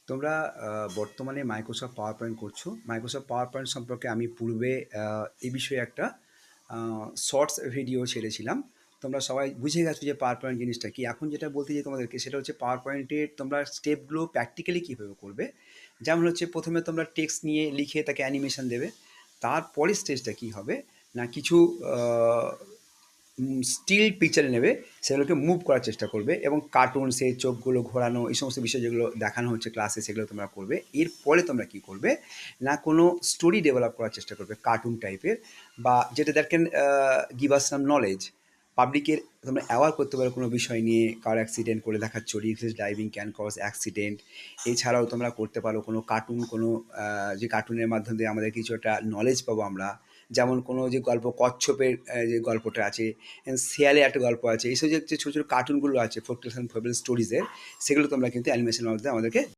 তোমরা বর্তমানে Microsoft power point করছো। মাইক্রোসফট পাওয়ার পয়েন্ট সম্পর্কে আমি পূর্বে এই বিষয়ে একটা শর্টস ভিডিও ছেড়েছিলাম। তোমরা সবাই বুঝে গেছো যে পাওয়ার পয়েন্ট জিনিসটা কি। এখন যেটা বলতে চাই তোমাদেরকে সেটা হচ্ছে পাওয়ার পয়েন্টের তোমরা স্টেপগুলো প্র্যাকটিক্যালি কীভাবে করবে। যেমন হচ্ছে প্রথমে তোমরা টেক্সট নিয়ে লিখে তাকে অ্যানিমেশন দেবে। তারপরের স্টেজটা কী হবে না, কিছু স্টিল পিকচার নেবে, সেগুলোকে মুভ করার চেষ্টা করবে এবং কার্টুন সেই চোখগুলো ঘোরানো এই সমস্ত বিষয় যেগুলো দেখানো হচ্ছে ক্লাসে সেগুলো তোমরা করবে। এরপরে তোমরা কী করবে না, কোনো স্টোরি ডেভেলপ করার চেষ্টা করবে কার্টুন টাইপের, বা যেটা that can give us some knowledge. পাবলিকের তোমরা অ্যাওয়ার করতে পারো কোনো বিষয় নিয়ে, কার অ্যাক্সিডেন্ট করে দেখাচ্ছ, reflex driving can cause accident. এছাড়াও তোমরা করতে পারো কোনো কার্টুন, কোনো যে কার্টুনের মাধ্যমে আমাদের কিছু একটা নলেজ পাবো আমরা। যেমন কোনো যে গল্প কচ্ছপের যে গল্পটা আছে, শেয়ালের একটা গল্প আছে, এইসব যে ছোটো ছোটো কার্টুনগুলো আছে ফোক টেলস অ্যান্ড ফেবল স্টোরিজের, সেগুলো তোমরা কিন্তু অ্যানিমেশনের মধ্যে আমাদেরকে